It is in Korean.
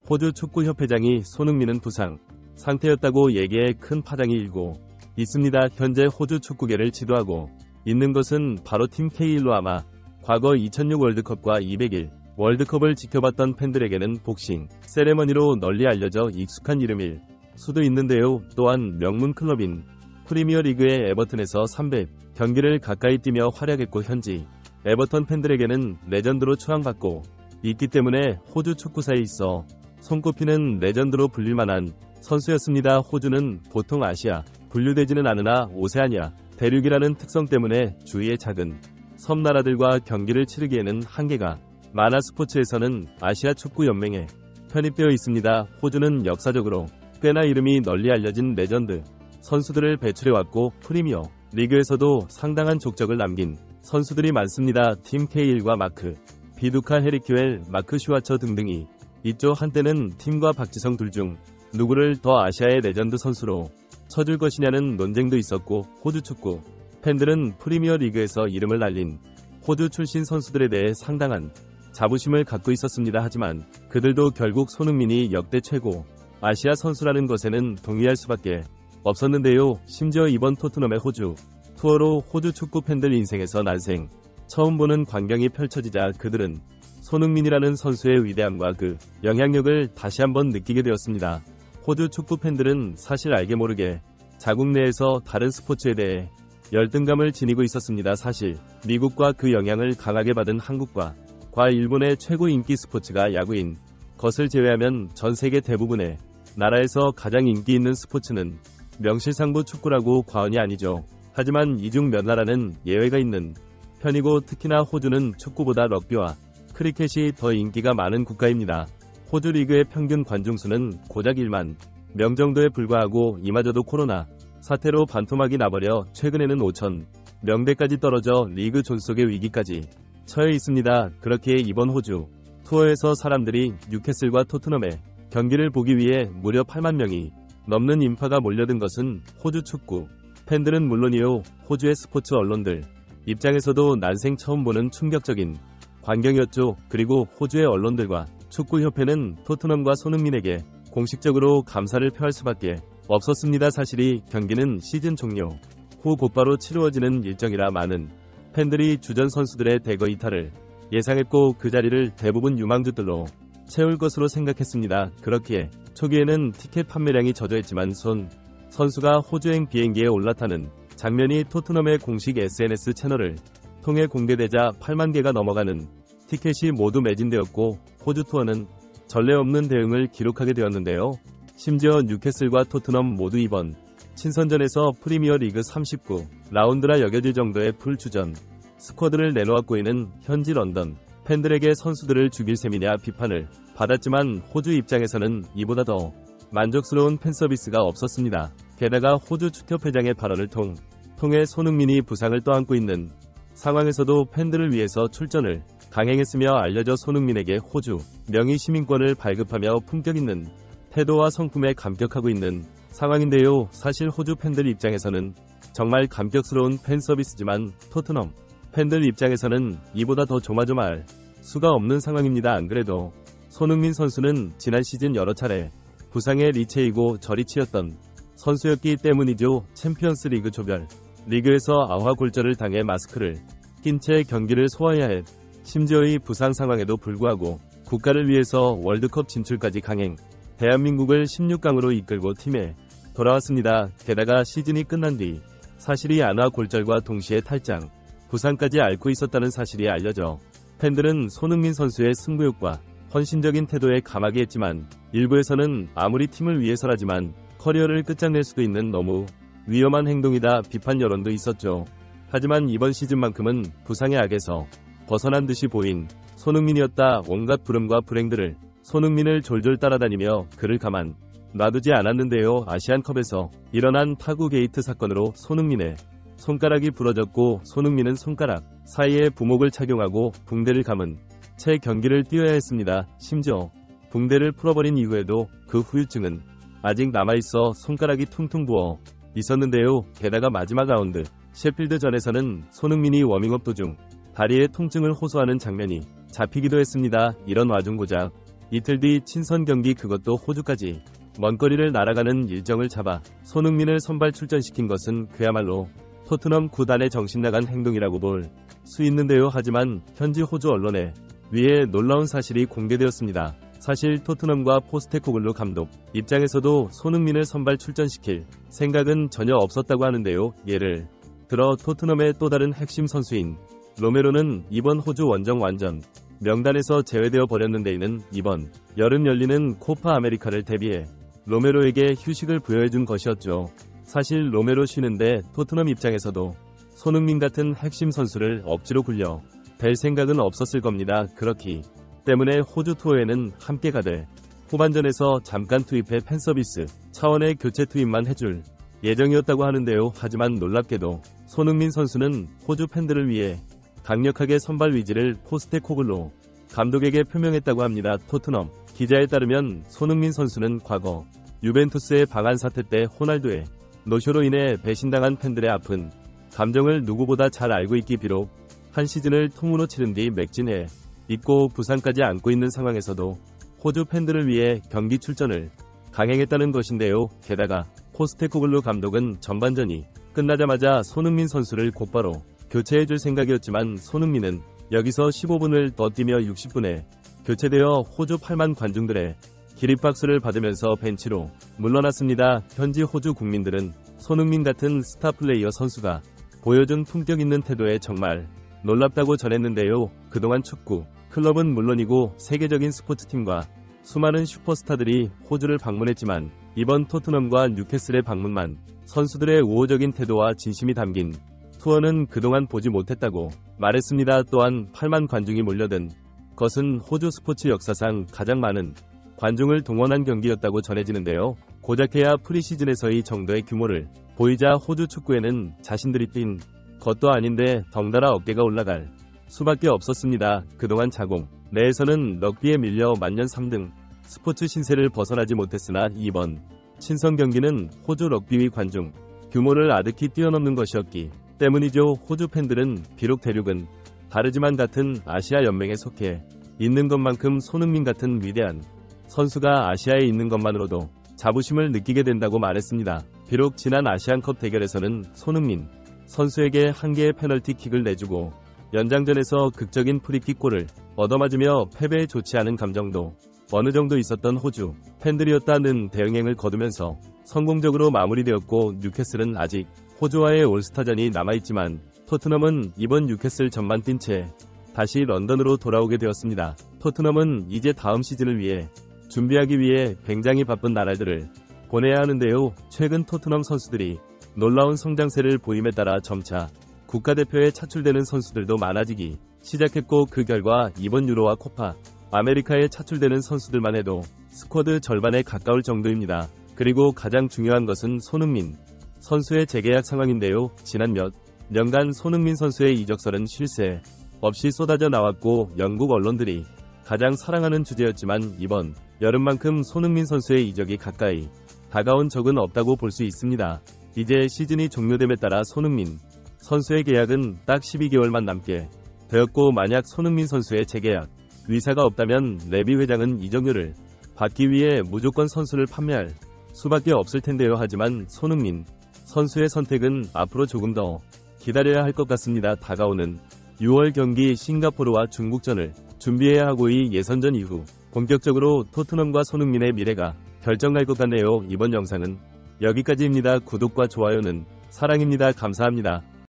호주 축구협회장이 손흥민은 부상 상태였다고 얘기해 큰 파장이 일고 있습니다. 현재 호주 축구계를 지도하고 있는 것은 바로 팀 K1로 아마 과거 2006 월드컵과 200일 월드컵을 지켜봤던 팬들에게는 복싱 세레머니로 널리 알려져 익숙한 이름일 수도 있는데요. 또한 명문 클럽인 프리미어리그의 에버튼에서 300 경기를 가까이 뛰며 활약했고 현지 에버턴 팬들에게는 레전드로 추앙받고 있기 때문에 호주 축구사에 있어 손꼽히는 레전드로 불릴만한 선수였습니다. 호주는 보통 아시아 분류되지는 않으나 오세아니아 대륙이라는 특성 때문에 주위의 작은 섬나라들과 경기를 치르기에는 한계가 많아 스포츠에서는 아시아 축구 연맹에 편입되어 있습니다. 호주는 역사적으로 꽤나 이름이 널리 알려진 레전드 선수들을 배출해왔고 프리미어 리그에서도 상당한 족적을 남긴 선수들이 많습니다. 팀 K1과 마크 비두카, 헤리큐엘, 마크 슈와처 등등이 있죠. 한때는 팀과 박지성 둘 중 누구를 더 아시아의 레전드 선수로 쳐줄 것이냐는 논쟁도 있었고 호주 축구 팬들은 프리미어 리그에서 이름을 날린 호주 출신 선수들에 대해 상당한 자부심을 갖고 있었습니다. 하지만 그들도 결국 손흥민이 역대 최고 아시아 선수라는 것에는 동의할 수밖에 없었는데요. 심지어 이번 토트넘의 호주 투어로 호주 축구 팬들 인생에서 난생 처음 보는 광경이 펼쳐지자 그들은 손흥민이라는 선수의 위대함과 그 영향력을 다시 한번 느끼게 되었습니다. 호주 축구 팬들은 사실 알게 모르게 자국 내에서 다른 스포츠에 대해 열등감을 지니고 있었습니다. 사실 미국과 그 영향을 강하게 받은 한국과 일본의 최고 인기 스포츠가 야구인 것을 제외하면 전 세계 대부분의 나라에서 가장 인기 있는 스포츠는 명실상부 축구라고 과언이 아니죠. 하지만 이 중 몇 나라는 예외가 있는 편이고 특히나 호주는 축구보다 럭비와 크리켓이 더 인기가 많은 국가입니다. 호주 리그의 평균 관중수는 고작 1만 명 정도에 불과하고 이마저도 코로나 사태로 반토막이 나버려 최근에는 5천 명대까지 떨어져 리그 존속의 위기까지 처해 있습니다. 그렇기에 이번 호주 투어에서 사람들이 뉴캐슬과 토트넘의 경기를 보기 위해 무려 8만 명이 넘는 인파가 몰려든 것은 호주 축구 팬들은 물론이요 호주의 스포츠 언론들 입장에서도 난생 처음 보는 충격적인 광경이었죠. 그리고 호주의 언론들과 축구협회는 토트넘과 손흥민에게 공식적으로 감사를 표할 수밖에 없었습니다. 사실이 경기는 시즌 종료 후 곧바로 치루어지는 일정이라 많은 팬들이 주전 선수들의 대거 이탈을 예상했고 그 자리를 대부분 유망주들로 채울 것으로 생각했습니다. 그렇기에 초기에는 티켓 판매량이 저조했지만 선수가 호주행 비행기에 올라타는 장면이 토트넘의 공식 SNS 채널을 통해 공개되자 8만 개가 넘어가는 티켓이 모두 매진되었고 호주 투어는 전례 없는 대응을 기록하게 되었는데요. 심지어 뉴캐슬과 토트넘 모두 이번 친선전에서 프리미어 리그 39라운드라 여겨질 정도의 풀주전 스쿼드를 내놓았고 이는 현지 런던 팬들에게 선수들을 죽일 셈이냐 비판을 받았지만 호주 입장에서는 이보다 더 만족스러운 팬서비스가 없었습니다. 게다가 호주 축협회장의 발언을 통해 손흥민이 부상을 떠안고 있는 상황에서도 팬들을 위해서 출전을 강행했으며 알려져 손흥민에게 호주 명의 시민권을 발급하며 품격 있는 태도와 성품에 감격하고 있는 상황인데요. 사실 호주 팬들 입장에서는 정말 감격스러운 팬서비스지만 토트넘 팬들 입장에서는 이보다 더 조마조마할 수가 없는 상황입니다. 안 그래도 손흥민 선수는 지난 시즌 여러 차례 부상에 리체이고 저리 치였던 선수였기 때문이죠. 챔피언스 리그 조별 리그에서 아화골절을 당해 마스크를 낀 채 경기를 소화해야 했. 심지어 이 부상 상황에도 불구하고 국가를 위해서 월드컵 진출까지 강행 대한민국을 16강으로 이끌고 팀에 돌아왔습니다. 게다가 시즌이 끝난 뒤 사실이 아화골절과 동시에 탈장 부상까지 앓고 있었다는 사실이 알려져 팬들은 손흥민 선수의 승부욕과 헌신적인 태도에 감하게 했지만 일부에서는 아무리 팀을 위해서라지만 커리어를 끝장낼 수도 있는 너무 위험한 행동이다 비판 여론도 있었죠. 하지만 이번 시즌만큼은 부상의 악에서 벗어난 듯이 보인 손흥민이었다. 온갖 부름과 불행들을 손흥민을 졸졸 따라다니며 그를 가만 놔두지 않았는데요. 아시안컵에서 일어난 타구 게이트 사건으로 손흥민의 손가락이 부러졌고 손흥민은 손가락 사이에 부목을 착용하고 붕대를 감은 채 경기를 뛰어야 했습니다. 심지어 붕대를 풀어버린 이후에도 그 후유증은 아직 남아있어 손가락이 퉁퉁 부어 있었는데요. 게다가 마지막 라운드 셰필드전에서는 손흥민이 워밍업 도중 다리에 통증을 호소하는 장면이 잡히기도 했습니다. 이런 와중 고작 이틀 뒤 친선 경기 그것도 호주까지 먼 거리를 날아가는 일정을 잡아 손흥민을 선발 출전시킨 것은 그야말로 토트넘 구단의 정신나간 행동이라고 볼 수 있는데요. 하지만 현지 호주 언론에 위에 놀라운 사실이 공개되었습니다. 사실 토트넘과 포스테코글루 감독 입장에서도 손흥민을 선발 출전시킬 생각은 전혀 없었다고 하는데요. 예를 들어 토트넘의 또 다른 핵심 선수인 로메로는 이번 호주 원정 완전 명단에서 제외되어 버렸는데 이는 이번 여름 열리는 코파 아메리카를 대비해 로메로에게 휴식을 부여해준 것이었죠. 사실 로메로 쉬는데 토트넘 입장에서도 손흥민 같은 핵심 선수를 억지로 굴려 댈 생각은 없었을 겁니다. 그렇기 때문에 호주 투어에는 함께 가되 후반전에서 잠깐 투입해 팬서비스 차원의 교체 투입만 해줄 예정이었다고 하는데요. 하지만 놀랍게도 손흥민 선수는 호주 팬들을 위해 강력하게 선발 위지를 포스테코글루 감독에게 표명했다고 합니다. 토트넘 기자에 따르면 손흥민 선수는 과거 유벤투스의 방한 사태 때 호날두의 노쇼로 인해 배신당한 팬들의 아픈 감정을 누구보다 잘 알고 있기 비록 한 시즌을 통으로 치른 뒤 맥진해 있고 부상까지 안고 있는 상황에서도 호주 팬들을 위해 경기 출전을 강행했다는 것인데요. 게다가 포스테코글루 감독은 전반전이 끝나자마자 손흥민 선수를 곧바로 교체해줄 생각이었지만 손흥민은 여기서 15분을 더 뛰며 60분에 교체되어 호주 8만 관중들의 기립박수를 받으면서 벤치로 물러났습니다. 현지 호주 국민들은 손흥민 같은 스타 플레이어 선수가 보여준 품격 있는 태도에 정말 놀랍다고 전했는데요. 그동안 축구 클럽은 물론이고 세계적인 스포츠팀과 수많은 슈퍼스타들이 호주를 방문했지만 이번 토트넘과 뉴캐슬의 방문만 선수들의 우호적인 태도와 진심이 담긴 투어는 그동안 보지 못했다고 말했습니다. 또한 8만 관중이 몰려든 것은 호주 스포츠 역사상 가장 많은 관중을 동원한 경기였다고 전해지는데요. 고작해야 프리시즌에서의 정도의 규모를 보이자 호주 축구에는 자신들이 뛴 것도 아닌데 덩달아 어깨가 올라갈 수밖에 없었습니다. 그동안 자공 내에서는 럭비에 밀려 만년 3등 스포츠 신세를 벗어나지 못했으나 이번 친선 경기는 호주 럭비위 관중 규모를 아득히 뛰어넘는 것이었기 때문이죠. 호주 팬들은 비록 대륙은 다르지만 같은 아시아 연맹에 속해 있는 것만큼 손흥민 같은 위대한 선수가 아시아에 있는 것만으로도 자부심을 느끼게 된다고 말했습니다. 비록 지난 아시안컵 대결에서는 손흥민 선수에게 한 개의 페널티킥을 내주고 연장전에서 극적인 프리킥골을 얻어맞으며 패배에 좋지 않은 감정도 어느 정도 있었던 호주 팬들이었다는 대응행을 거두면서 성공적으로 마무리되었고 뉴캐슬은 아직 호주와의 올스타전이 남아있지만 토트넘은 이번 뉴캐슬 전만 뛴 채 다시 런던으로 돌아오게 되었습니다. 토트넘은 이제 다음 시즌을 위해 준비하기 위해 굉장히 바쁜 나날들을 보내야 하는데요. 최근 토트넘 선수들이 놀라운 성장세를 보임에 따라 점차 국가대표에 차출되는 선수들도 많아지기 시작했고 그 결과 이번 유로와 코파 아메리카에 차출되는 선수들만 해도 스쿼드 절반에 가까울 정도입니다. 그리고 가장 중요한 것은 손흥민 선수의 재계약 상황인데요. 지난 몇 년간 손흥민 선수의 이적설은 쉴 새 없이 쏟아져 나왔고 영국 언론들이 가장 사랑하는 주제였지만 이번 여름만큼 손흥민 선수의 이적이 가까이 다가온 적은 없다고 볼 수 있습니다. 이제 시즌이 종료됨에 따라 손흥민 선수의 계약은 딱 12개월만 남게 되었고 만약 손흥민 선수의 재계약 의사가 없다면 레비 회장은 이적료를 받기 위해 무조건 선수를 판매할 수밖에 없을 텐데요. 하지만 손흥민 선수의 선택은 앞으로 조금 더 기다려야 할 것 같습니다. 다가오는 6월 경기 싱가포르와 중국전을 준비해야 하고 이 예선전 이후 본격적으로 토트넘과 손흥민의 미래가 결정날 것 같네요. 이번 영상은 여기까지입니다. 구독과 좋아요는 사랑입니다. 감사합니다.